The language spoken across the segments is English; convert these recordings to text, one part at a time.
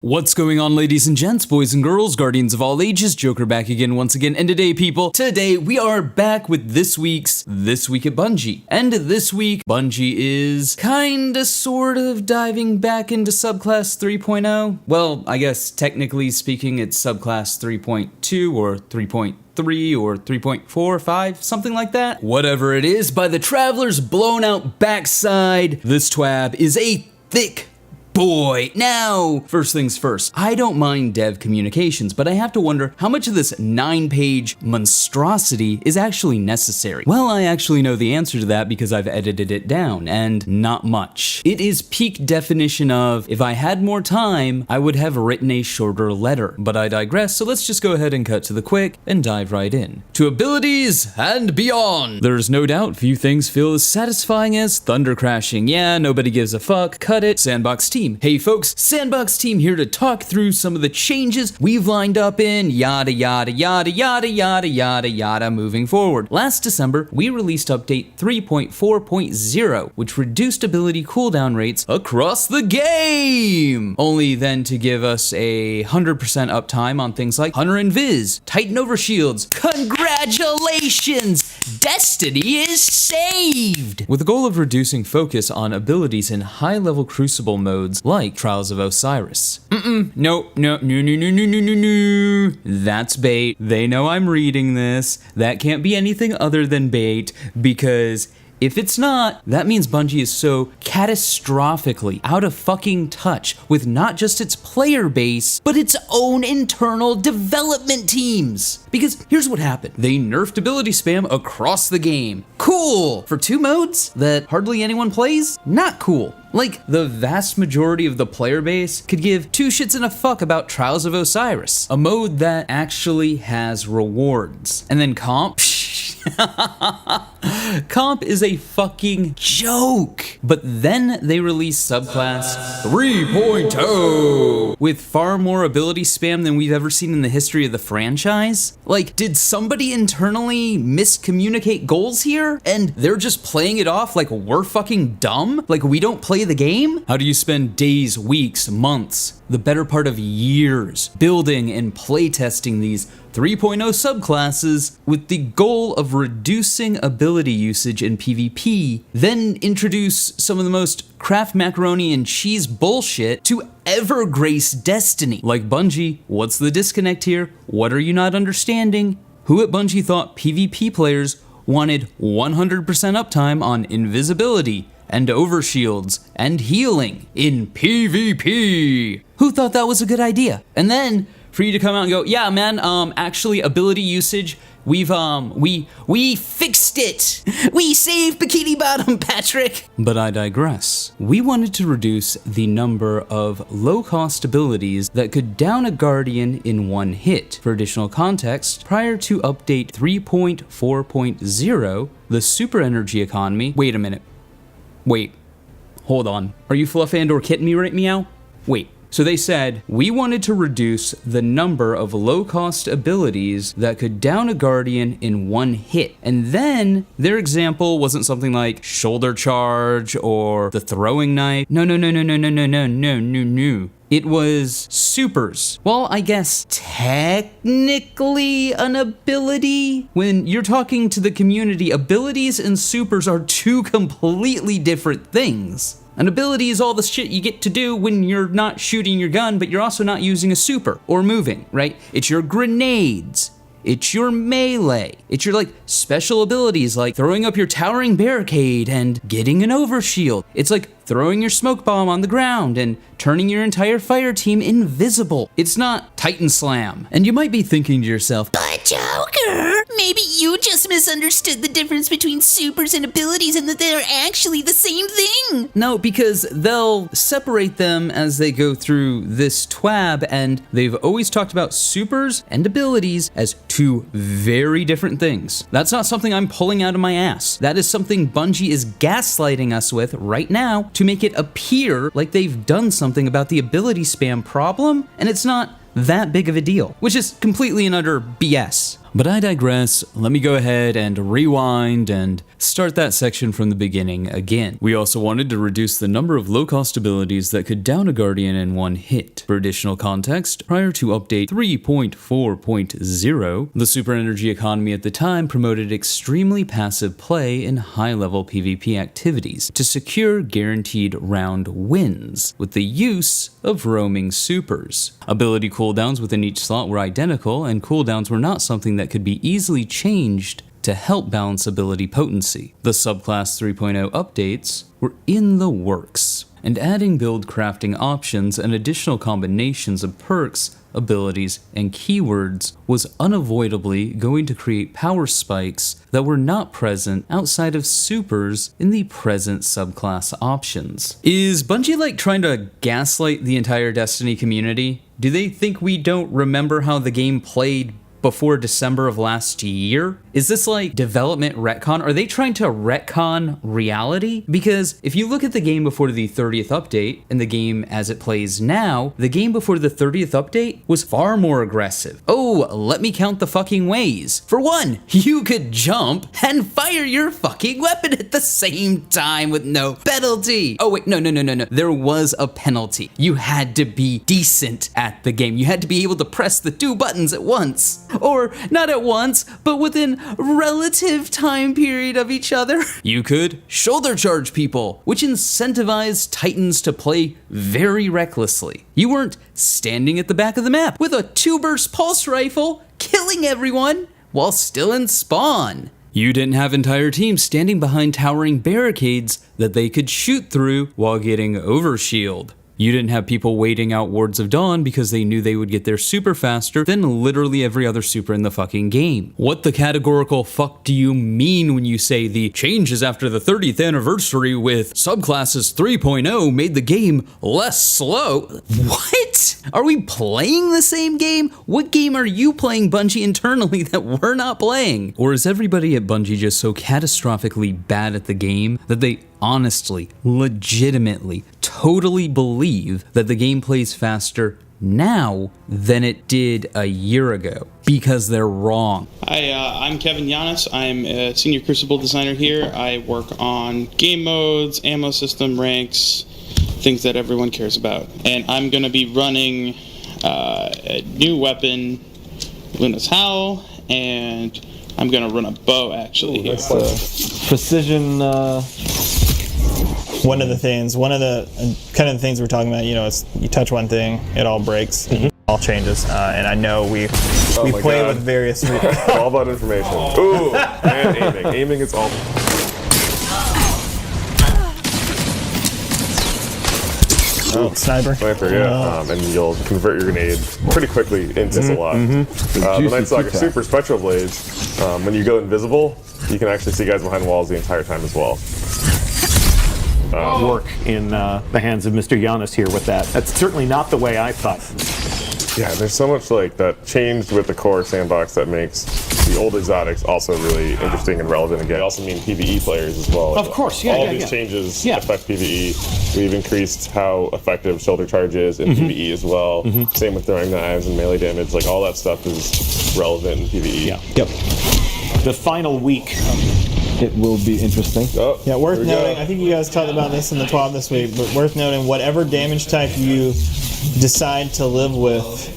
What's going on, ladies and gents, boys and girls, guardians of all ages, Joker back again once again, and today we are back with this week's This Week at Bungie. And this week, Bungie is kinda sort of diving back into subclass 3.0. Well, I guess technically speaking it's subclass 3.2 or 3.3 or 3.45, something like that. Whatever it is, by the Traveler's blown out backside, this TWAB is a thick boy. Now, first things first, I don't mind dev communications, but I have to wonder how much of this 9-page monstrosity is actually necessary. Well, I actually know the answer to that because I've edited it down, and not much. It is peak definition of, if I had more time, I would have written a shorter letter. But I digress, so let's just go ahead and cut to the quick and dive right in. To abilities and beyond! There's no doubt few things feel as satisfying as thunder crashing. Yeah, nobody gives a fuck. Cut it. Sandbox team. Hey folks, Sandbox team here to talk through some of the changes we've lined up in yada yada yada yada yada yada yada moving forward. Last December, we released update 3.4.0, which reduced ability cooldown rates across the game! Only then to give us a 100% uptime on things like Hunter Invis, Titan Overshields. Congratulations! Destiny is saved! With the goal of reducing focus on abilities in high-level crucible modes like Trials of Osiris. No. That's bait. They know I'm reading this. That can't be anything other than bait, because if it's not, that means Bungie is so catastrophically out of fucking touch with not just its player base, but its own internal development teams. Because here's what happened. They nerfed ability spam across the game. Cool! For 2 modes that hardly anyone plays? Not cool. Like, the vast majority of the player base could give 2 shits and a fuck about Trials of Osiris, a mode that actually has rewards. And then comp? Comp is a fucking joke. But then they released subclass 3.0 with far more ability spam than we've ever seen in the history of the franchise. Like, did somebody internally miscommunicate goals here? And they're just playing it off like we're fucking dumb? Like we don't play the game? How do you spend days, weeks, months, the better part of years building and playtesting these 3.0 subclasses with the goal of reducing ability usage in PvP, then introduce some of the most Kraft macaroni and cheese bullshit to ever grace Destiny? Like, Bungie, what's the disconnect here? What are you not understanding? Who at Bungie thought PvP players wanted 100% uptime on invisibility and overshields and healing in PvP? Who thought that was a good idea? And then for you to come out and go, yeah, man, actually ability usage, we fixed it. We saved Bikini Bottom, Patrick. But I digress. We wanted to reduce the number of low-cost abilities that could down a Guardian in one hit. For additional context, prior to update 3.4.0, the super energy economy. Wait a minute. Wait. Hold on. Are you Fluff and or kidding me right meow? Wait. So they said, we wanted to reduce the number of low-cost abilities that could down a Guardian in one hit. And then their example wasn't something like shoulder charge or the throwing knife. No. It was supers. Well, I guess technically an ability. When you're talking to the community, abilities and supers are 2 completely different things. An ability is all the shit you get to do when you're not shooting your gun, but you're also not using a super or moving, right? It's your grenades. It's your melee. It's your, like, special abilities like throwing up your towering barricade and getting an overshield. It's like throwing your smoke bomb on the ground and turning your entire fire team invisible. It's not Titan Slam. And you might be thinking to yourself, but Joker, maybe you just misunderstood the difference between supers and abilities and that they're actually the same thing. No, because they'll separate them as they go through this TWAB, and they've always talked about supers and abilities as 2 very different things. That's not something I'm pulling out of my ass. That is something Bungie is gaslighting us with right now to make it appear like they've done something about the ability spam problem, and it's not that big of a deal, which is completely and utter BS. But I digress. Let me go ahead and rewind and start that section from the beginning again. We also wanted to reduce the number of low-cost abilities that could down a Guardian in one hit. For additional context, prior to update 3.4.0, the super energy economy at the time promoted extremely passive play in high-level PvP activities to secure guaranteed round wins with the use of roaming supers. Ability cooldowns within each slot were identical, and cooldowns were not something that could be easily changed to help balance ability potency. The subclass 3.0 updates were in the works, and adding build crafting options and additional combinations of perks, abilities, and keywords was unavoidably going to create power spikes that were not present outside of supers in the present subclass options. Is Bungie like trying to gaslight the entire Destiny community? Do they think we don't remember how the game played before December of last year? Is this like development retcon? Are they trying to retcon reality? Because if you look at the game before the 30th update and the game as it plays now, the game before the 30th update was far more aggressive. Oh, let me count the fucking ways. For one, you could jump and fire your fucking weapon at the same time with no penalty. Oh wait, no. There was a penalty. You had to be decent at the game. You had to be able to press the 2 buttons at once. Or not at once, but within relative time period of each other. You could shoulder charge people, which incentivized Titans to play very recklessly. You weren't standing at the back of the map with a 2-burst pulse rifle, killing everyone while still in spawn. You didn't have entire teams standing behind towering barricades that they could shoot through while getting overshield. You didn't have people waiting out Wards of Dawn because they knew they would get their super faster than literally every other super in the fucking game. What the categorical fuck do you mean when you say the changes after the 30th anniversary with subclasses 3.0 made the game less slow? What? Are we playing the same game? What game are you playing, Bungie, internally that we're not playing? Or is everybody at Bungie just so catastrophically bad at the game that they honestly, legitimately, totally believe that the game plays faster now than it did a year ago? Because they're wrong. Hi, I'm Kevin Yanis. I'm a senior Crucible designer here. I work on game modes, ammo system, ranks, things that everyone cares about. And I'm going to be running a new weapon, Luna's Howl, and I'm going to run a bow actually. Ooh, that's precision. One of the things we're talking about, it's you touch one thing, it all breaks, all changes, and I know we play with various. All about information. Ooh, and aiming. Aiming is all. Oh, sniper. Sniper, yeah. And you'll convert your grenade pretty quickly into select. The Night Stalker Super Spectral Blades, when you go invisible, you can actually see guys behind walls the entire time as well. Work in the hands of Mr. Giannis here with that. That's certainly not the way I thought. Yeah, there's so much like that changed with the core sandbox that makes the old exotics also really interesting and relevant again. They also mean PvE players as well. Of course, yeah. All these changes affect PvE. We've increased how effective shoulder charge is in PvE as well. Same with throwing knives and melee damage. Like all that stuff is relevant in PvE. Yeah. Yep. The final week. It will be interesting. Oh, yeah, worth noting, I think you guys talked about this in the TWAB this week, but worth noting, whatever damage type you decide to live with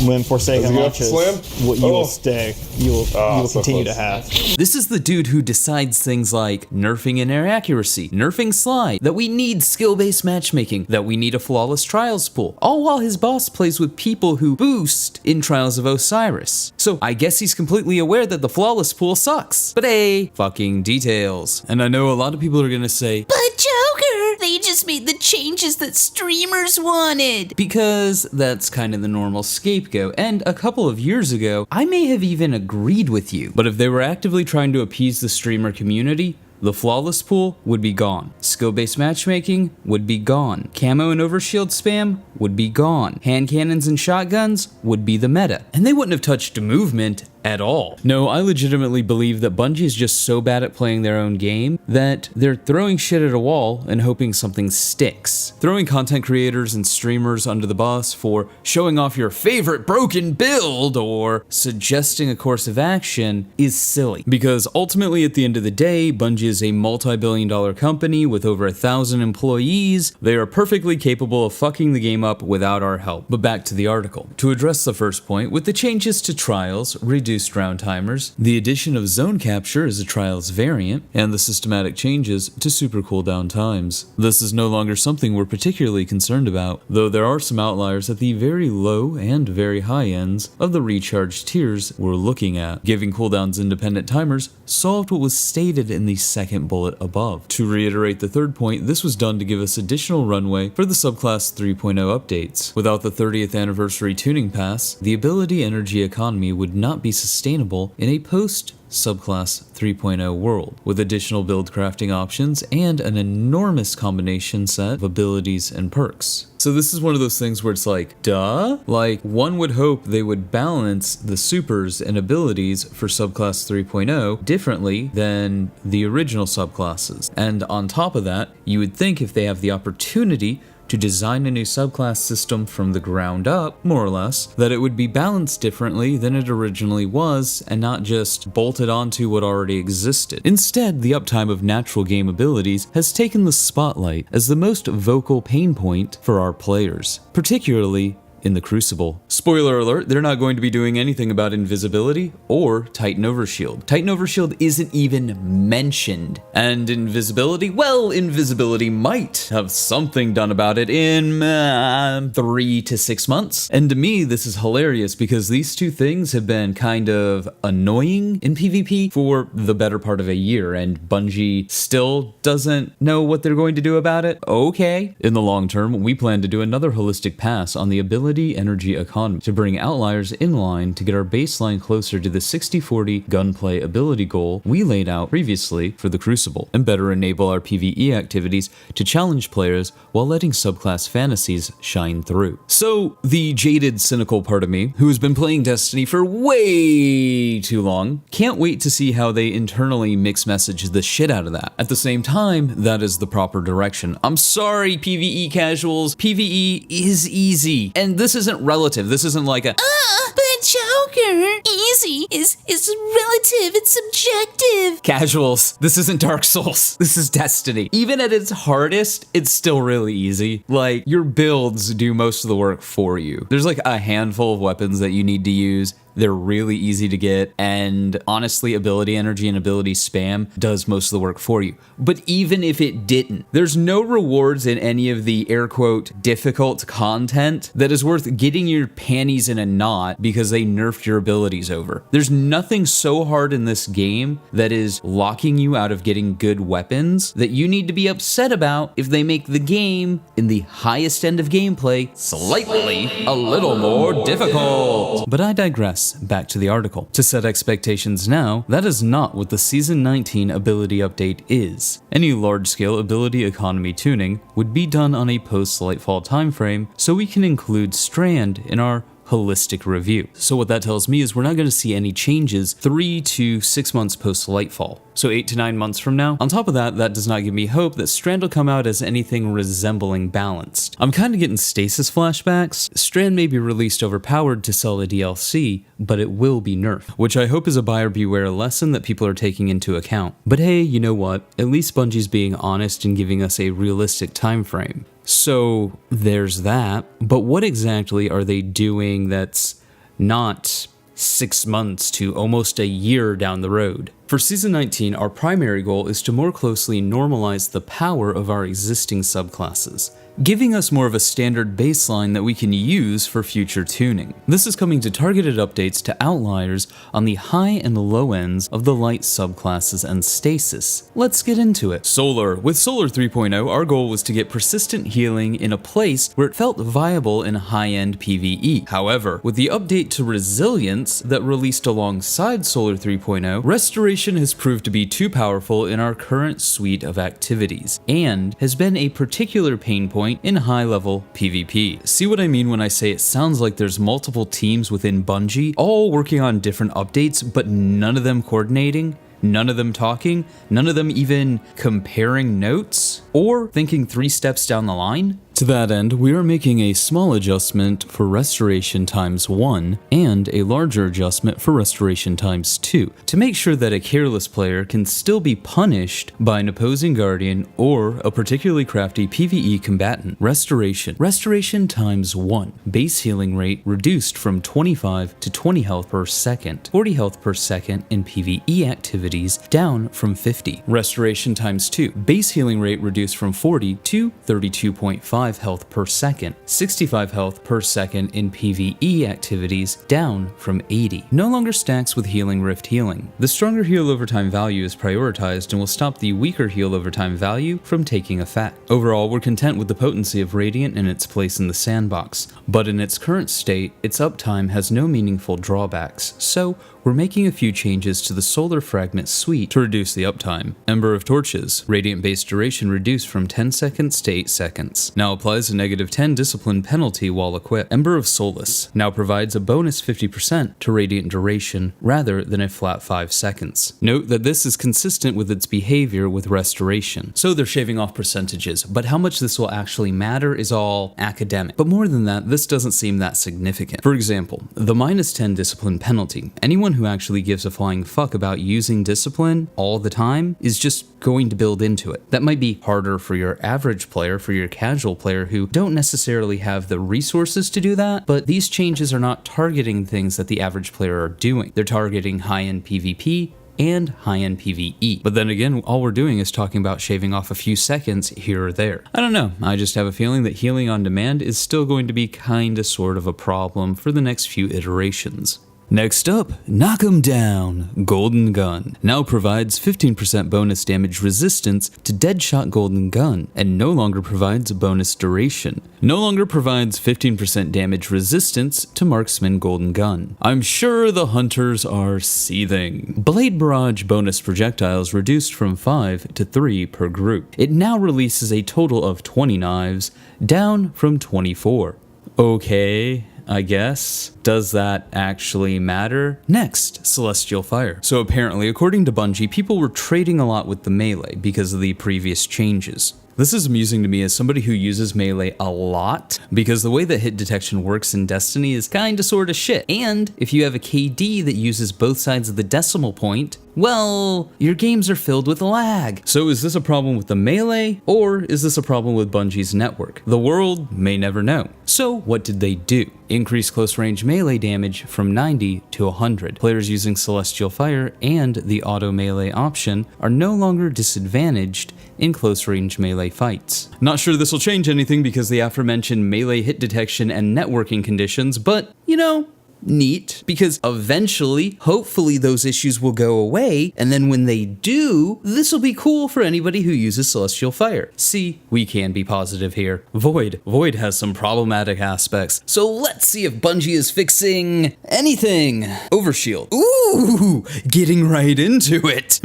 when Forsaken launches, you will stay. You will continue to have. This is the dude who decides things like nerfing in air accuracy, nerfing slide, that we need skill-based matchmaking, that we need a flawless trials pool, all while his boss plays with people who boost in Trials of Osiris. So I guess he's completely aware that the flawless pool sucks. But hey, fucking details. And I know a lot of people are gonna say, But Joker, they just made the changes that streamers wanted. Because that's kind of the normal scapegoat, and a couple of years ago, I may have even agreed with you. But if they were actively trying to appease the streamer community, the flawless pool would be gone. Skill-based matchmaking would be gone. Camo and overshield spam would be gone. Hand cannons and shotguns would be the meta. And they wouldn't have touched movement at all. No, I legitimately believe that Bungie is just so bad at playing their own game that they're throwing shit at a wall and hoping something sticks. Throwing content creators and streamers under the bus for showing off your favorite broken build or suggesting a course of action is silly. Because ultimately at the end of the day, Bungie is a multi-billion-dollar company with over 1,000 employees. They are perfectly capable of fucking the game up without our help. But back to the article. To address the first point, with the changes to trials, reduced round timers, the addition of zone capture as a trials variant, and the systematic changes to super cooldown times. This is no longer something we're particularly concerned about, though there are some outliers at the very low and very high ends of the recharge tiers we're looking at. Giving cooldowns independent timers solved what was stated in the second bullet above. To reiterate the third point, this was done to give us additional runway for the subclass 3.0 updates. Without the 30th anniversary tuning pass, the ability energy economy would not be sustainable in a post subclass 3.0 world, with additional build crafting options and an enormous combination set of abilities and perks. So this is one of those things where it's like, duh? Like, one would hope they would balance the supers and abilities for subclass 3.0 differently than the original subclasses. And on top of that, you would think if they have the opportunity to design a new subclass system from the ground up, more or less, that it would be balanced differently than it originally was and not just bolted onto what already existed. Instead, the uptime of natural game abilities has taken the spotlight as the most vocal pain point for our players, particularly in the Crucible. Spoiler alert, they're not going to be doing anything about invisibility or Titan Overshield. Titan Overshield isn't even mentioned. And invisibility? Well, invisibility might have something done about it in 3 to 6 months. And to me, this is hilarious because these two things have been kind of annoying in PvP for the better part of a year, and Bungie still doesn't know what they're going to do about it. Okay. In the long term, we plan to do another holistic pass on the ability energy economy to bring outliers in line to get our baseline closer to the 60-40 gunplay ability goal we laid out previously for the Crucible, and better enable our PvE activities to challenge players while letting subclass fantasies shine through. So, the jaded, cynical part of me, who has been playing Destiny for way too long, can't wait to see how they internally mix message the shit out of that. At the same time, that is the proper direction. I'm sorry, PvE casuals, PvE is easy, and this isn't relative. This isn't like a But Joker, easy is relative, it's subjective. casuals. This isn't Dark Souls. This is Destiny. Even at its hardest, it's still really easy. Like, your builds do most of the work for you. There's like a handful of weapons that you need to use. They're really easy to get, and honestly, ability energy and ability spam does most of the work for you. But even if it didn't, there's no rewards in any of the air quote difficult content that is worth getting your panties in a knot because they nerfed your abilities over. There's nothing so hard in this game that is locking you out of getting good weapons that you need to be upset about if they make the game, in the highest end of gameplay, slightly a little more difficult. But I digress. Back to the article. To set expectations now, that is not what the Season 19 ability update is. Any large-scale ability economy tuning would be done on a post-Lightfall timeframe, so we can include Strand in our holistic review. So what that tells me is we're not going to see any changes 3 to 6 months post Lightfall. So 8 to 9 months from now. On top of that, that does not give me hope that Strand will come out as anything resembling balanced. I'm kind of getting Stasis flashbacks. Strand may be released overpowered to sell a DLC, but it will be nerfed, which I hope is a buyer beware lesson that people are taking into account. But hey, you know what? At least Bungie's being honest and giving us a realistic time frame. So there's that, but what exactly are they doing that's not 6 months to almost a year down the road? For Season 19, our primary goal is to more closely normalize the power of our existing subclasses, giving us more of a standard baseline that we can use for future tuning. This is coming to targeted updates to outliers on the high and low ends of the light subclasses and Stasis. Let's get into it. Solar. With Solar 3.0, our goal was to get persistent healing in a place where it felt viable in high-end PvE. However, with the update to Resilience that released alongside Solar 3.0, Restoration has proved to be too powerful in our current suite of activities, and has been a particular pain point point in high-level PvP. See what I mean when I say it sounds like there's multiple teams within Bungie, all working on different updates, but none of them coordinating? None of them talking? None of them even comparing notes? Or thinking 3 steps down the line? To that end, we are making a small adjustment for restoration ×1 and a larger adjustment for restoration ×2 to make sure that a careless player can still be punished by an opposing guardian or a particularly crafty PvE combatant. Restoration ×1. Base healing rate reduced from 25 to 20 health per second. 40 health per second in PvE activities, down from 50. Restoration ×2. Base healing rate reduced from 40 to 32.5 health per second. 65 health per second in PvE activities, down from 80. No longer stacks with healing rift healing. The stronger heal over time value is prioritized and will stop the weaker heal over time value from taking effect. Overall, we're content with the potency of Radiant and its place in the sandbox, but in its current state, its uptime has no meaningful drawbacks, so we're making a few changes to the Solar Fragment suite to reduce the uptime. Ember of Torches. Radiant base duration reduced from 10 seconds to 8 seconds. Now applies a -10 discipline penalty while equipped. Ember of Solace. Now provides a bonus 50% to Radiant duration rather than a flat 5 seconds. Note that this is consistent with its behavior with Restoration. So they're shaving off percentages, but how much this will actually matter is all academic. But more than that, this doesn't seem that significant. For example, the -10 discipline penalty. Anyone who actually gives a flying fuck about using discipline all the time is just going to build into it. That might be harder for your average player, for your casual player who don't necessarily have the resources to do that, but these changes are not targeting things that the average player are doing. They're targeting high-end PvP and high-end PvE. But then again, all we're doing is talking about shaving off a few seconds here or there. I don't know, I just have a feeling that healing on demand is still going to be kinda sort of a problem for the next few iterations. Next up, Knock 'em Down. Golden Gun now provides 15% bonus damage resistance to Deadshot Golden Gun and no longer provides bonus duration. No longer provides 15% damage resistance to Marksman Golden Gun. I'm sure the hunters are seething. Blade Barrage bonus projectiles reduced from 5 to 3 per group. It now releases a total of 20 knives, down from 24. Okay, I guess. Does that actually matter? Next, Celestial Fire. So apparently, according to Bungie, people were trading a lot with the melee because of the previous changes. This is amusing to me as somebody who uses melee a lot, because the way that hit detection works in Destiny is kinda sorta shit. And if you have a KD that uses both sides of the decimal point, well, your games are filled with lag. So is this a problem with the melee, or is this a problem with Bungie's network? The world may never know. So what did they do? Increase close range melee damage from 90 to 100. Players using Celestial Fire and the auto melee option are no longer disadvantaged in close range melee fights. Not sure this will change anything because the aforementioned melee hit detection and networking conditions, but you know, neat, because eventually, hopefully those issues will go away, and then when they do, this will be cool for anybody who uses Celestial Fire. See, we can be positive here. Void has some problematic aspects, so let's see if Bungie is fixing anything. Overshield. Ooh, getting right into it.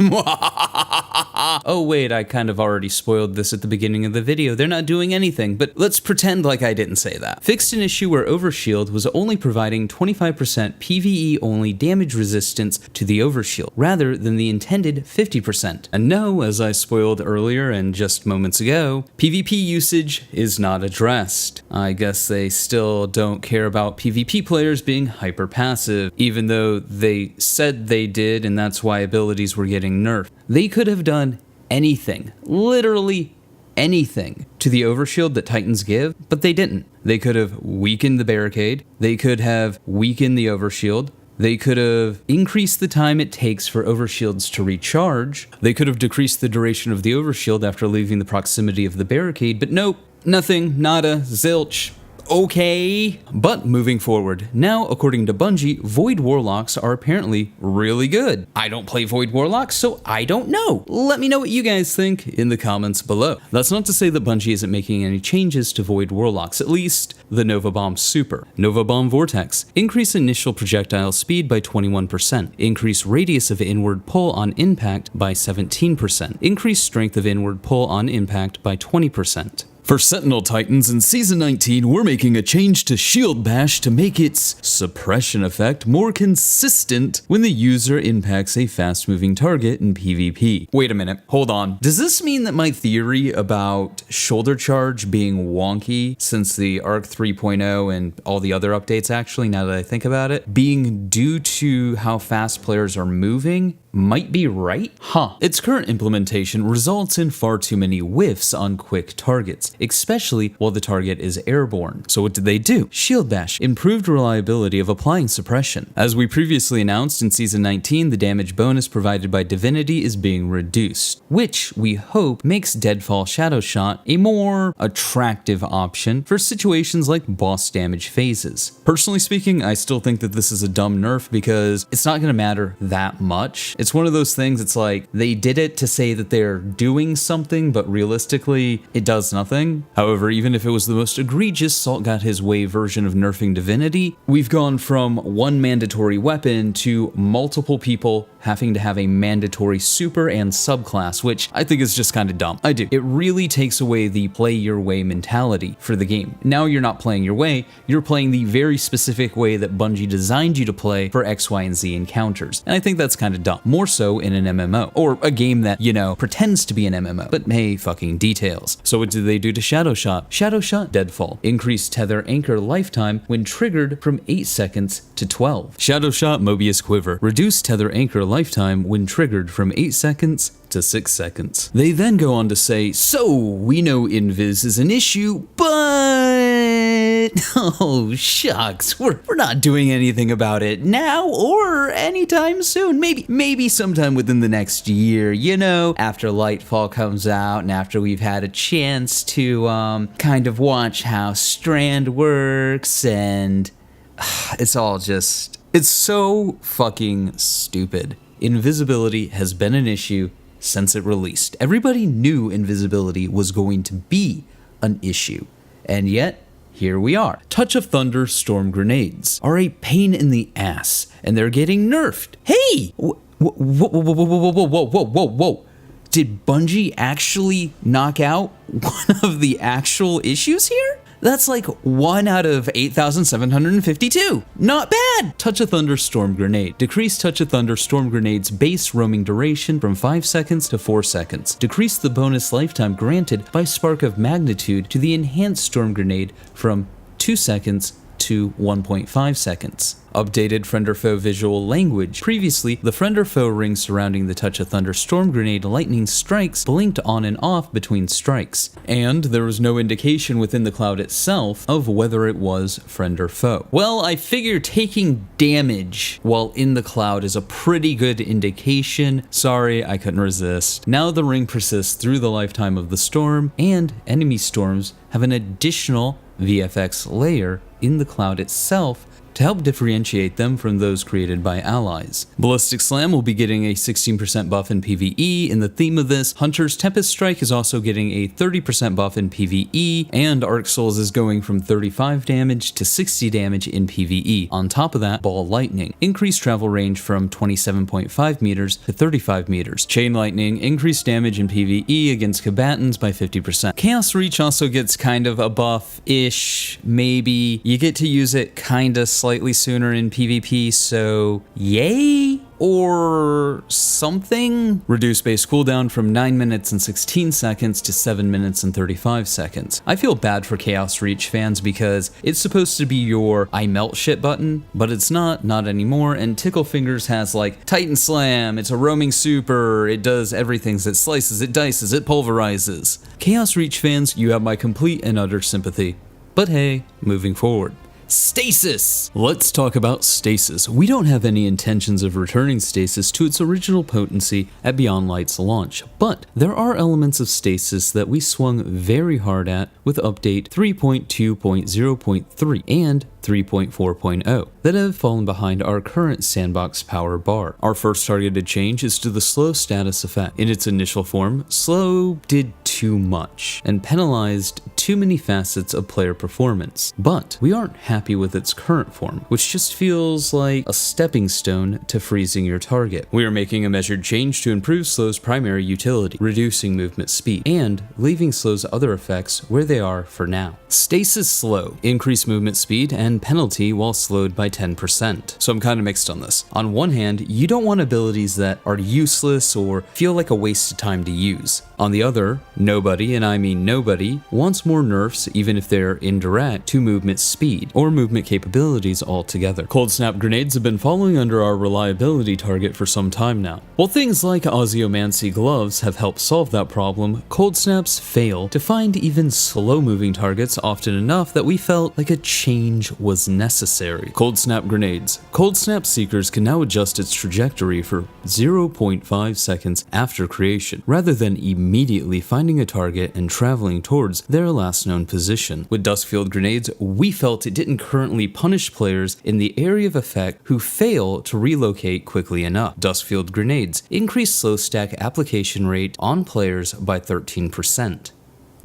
Oh wait, I kind of already spoiled this at the beginning of the video. They're not doing anything, but let's pretend like I didn't say that. Fixed an issue where Overshield was only providing 25% PvE only damage resistance to the Overshield, rather than the intended 50%. And no, as I spoiled earlier and just moments ago, PvP usage is not addressed. I guess they still don't care about PvP players being hyper passive, even though they said they did, and that's why abilities were getting nerfed. They could have done anything, literally anything, to the Overshield that Titans give, but they didn't. They could have weakened the barricade, they could have weakened the Overshield, they could have increased the time it takes for Overshields to recharge, they could have decreased the duration of the Overshield after leaving the proximity of the barricade, but nope, nothing, nada, zilch. Okay. But moving forward, now according to Bungie, Void Warlocks are apparently really good. I don't play Void Warlocks, so I don't know. Let me know what you guys think in the comments below. That's not to say that Bungie isn't making any changes to Void Warlocks, at least the Nova Bomb Super. Nova Bomb Vortex. Increase initial projectile speed by 21%. Increase radius of inward pull on impact by 17%. Increase strength of inward pull on impact by 20%. For Sentinel Titans in Season 19, we're making a change to Shield Bash to make its suppression effect more consistent when the user impacts a fast-moving target in PvP. Wait a minute, hold on. Does this mean that my theory about shoulder charge being wonky since the Arc 3.0 and all the other updates actually, now that I think about it, being due to how fast players are moving, might be right? Its current implementation results in far too many whiffs on quick targets, especially while the target is airborne. So what did they do? Shield Bash improved reliability of applying suppression. As we previously announced in Season 19, the damage bonus provided by Divinity is being reduced, which we hope makes Deadfall Shadow Shot a more attractive option for situations like boss damage phases. Personally speaking, I still think that this is a dumb nerf because it's not going to matter that much. It's one of those things, it's like they did it to say that they're doing something, but realistically, it does nothing. However, even if it was the most egregious Salt got his way version of nerfing Divinity, we've gone from one mandatory weapon to multiple people having to have a mandatory super and subclass, which I think is just kind of dumb. I do. It really takes away the play your way mentality for the game. Now you're not playing your way, you're playing the very specific way that Bungie designed you to play for X, Y, and Z encounters. And I think that's kind of dumb. More so in an MMO, or a game that, you know, pretends to be an MMO, but hey, fucking details. So what do they do to Shadow Shot? Shadow Shot Deadfall. Increased tether anchor lifetime when triggered from 8 seconds to 12. Shadow Shot Mobius Quiver. Reduced tether anchor lifetime when triggered from 8 seconds to 6 seconds. They then go on to say, so we know invis is an issue, but oh shucks, we're not doing anything about it now or anytime soon. Maybe sometime within the next year, you know, after Lightfall comes out and after we've had a chance to kind of watch how Strand works, and it's all just, it's so fucking stupid. Invisibility has been an issue since it released. Everybody knew invisibility was going to be an issue, and yet here we are. Touch of Thunder storm grenades are a pain in the ass, and they're getting nerfed. Hey! Whoa. Did Bungie actually knock out one of the actual issues here? That's like 1 out of 8,752. Not bad! Touch of Thunder Storm Grenade. Decrease Touch of Thunder Storm Grenade's base roaming duration from 5 seconds to 4 seconds. Decrease the bonus lifetime granted by Spark of Magnitude to the Enhanced Storm Grenade from 2 seconds to 1.5 seconds. Updated Friend or Foe visual language. Previously, the Friend or Foe ring surrounding the Touch of Thunder Storm Grenade lightning strikes blinked on and off between strikes, and there was no indication within the cloud itself of whether it was friend or foe. Well, I figure taking damage while in the cloud is a pretty good indication. Sorry, I couldn't resist. Now the ring persists through the lifetime of the storm, and enemy storms have an additional VFX layer in the cloud itself to help differentiate them from those created by allies. Ballistic Slam will be getting a 16% buff in PvE. In the theme of this, Hunter's Tempest Strike is also getting a 30% buff in PvE, and Arc Souls is going from 35 damage to 60 damage in PvE. On top of that, Ball Lightning, increased travel range from 27.5 meters to 35 meters. Chain Lightning, increased damage in PvE against combatants by 50%. Chaos Reach also gets kind of a buff-ish, maybe. You get to use it kinda slightly sooner in PvP, so yay? Or something? Reduce base cooldown from 9 minutes and 16 seconds to 7 minutes and 35 seconds. I feel bad for Chaos Reach fans because it's supposed to be your I melt shit button, but it's not anymore, and Tickle Fingers has like Titan Slam, it's a roaming super, it does everything, it slices, it dices, it pulverizes. Chaos Reach fans, you have my complete and utter sympathy. But hey, moving forward. Stasis! Let's talk about Stasis. We don't have any intentions of returning Stasis to its original potency at Beyond Light's launch, but there are elements of Stasis that we swung very hard at with update 3.2.0.3 and 3.4.0 that have fallen behind our current sandbox power bar. Our first targeted change is to the slow status effect. In its initial form, slow did too much and penalized too many facets of player performance. But we aren't happy with its current form, which just feels like a stepping stone to freezing your target. We are making a measured change to improve slow's primary utility, reducing movement speed, and leaving slow's other effects where they are for now. Stasis slow, increase movement speed and penalty while slowed by 10%. So I'm kind of mixed on this. On one hand, you don't want abilities that are useless or feel like a waste of time to use. On the other, nobody, and I mean nobody, wants more nerfs, even if they're indirect, to movement speed or movement capabilities altogether. Cold Snap grenades have been falling under our reliability target for some time now. While things like Ozymancy gloves have helped solve that problem, Cold Snaps fail to find even slow-moving targets often enough that we felt like a change was necessary. Cold Snap grenades. Cold Snap Seekers can now adjust its trajectory for 0.5 seconds after creation, rather than immediately finding a target and traveling towards their last known position. With Duskfield grenades, we felt it didn't currently punish players in the area of effect who fail to relocate quickly enough. Duskfield grenades increase slow stack application rate on players by 13%.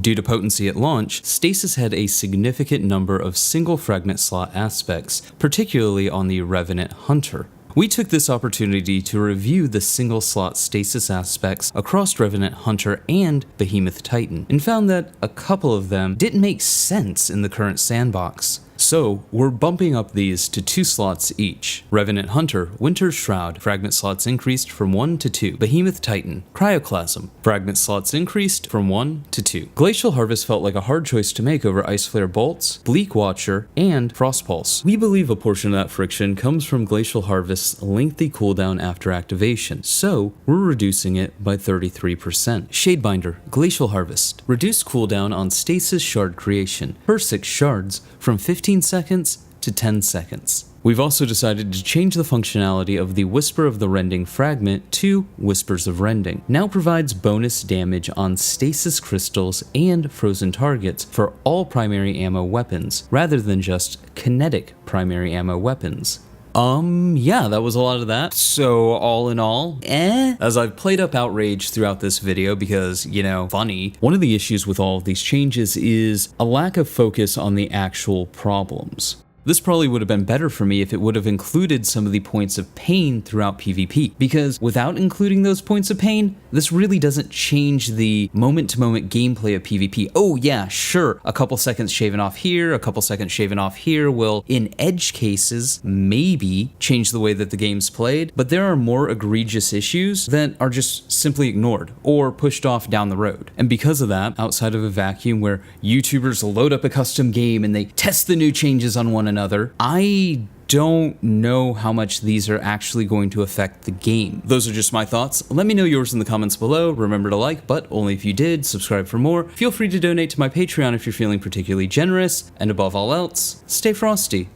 Due to potency at launch, Stasis had a significant number of single fragment slot aspects, particularly on the Revenant Hunter. We took this opportunity to review the single slot Stasis aspects across Revenant Hunter and Behemoth Titan, and found that a couple of them didn't make sense in the current sandbox. So, we're bumping up these to 2 slots each. Revenant Hunter, Winter's Shroud, fragment slots increased from 1 to 2. Behemoth Titan, Cryoclasm, fragment slots increased from 1 to 2. Glacial Harvest felt like a hard choice to make over Ice Flare Bolts, Bleak Watcher, and Frost Pulse. We believe a portion of that friction comes from Glacial Harvest's lengthy cooldown after activation, so we're reducing it by 33%. Shadebinder, Glacial Harvest, reduced cooldown on Stasis Shard creation, per 6 shards, from 15 seconds to 10 seconds. We've also decided to change the functionality of the Whisper of the Rending fragment to Whispers of Rending. Now provides bonus damage on stasis crystals and frozen targets for all primary ammo weapons, rather than just kinetic primary ammo weapons. Yeah, that was a lot of that. So all in all, as I've played up outrage throughout this video because, you know, funny, one of the issues with all of these changes is a lack of focus on the actual problems. This probably would have been better for me if it would have included some of the points of pain throughout PvP, because without including those points of pain, this really doesn't change the moment-to-moment gameplay of PvP. Oh yeah, sure, a couple seconds shaving off here, a couple seconds shaving off here will, in edge cases, maybe change the way that the game's played, but there are more egregious issues that are just simply ignored or pushed off down the road. And because of that, outside of a vacuum where YouTubers load up a custom game and they test the new changes on one another, I don't know how much these are actually going to affect the game. Those are just my thoughts. Let me know yours in the comments below. Remember to like, but only if you did. Subscribe for more. Feel free to donate to my Patreon if you're feeling particularly generous. And above all else, stay frosty.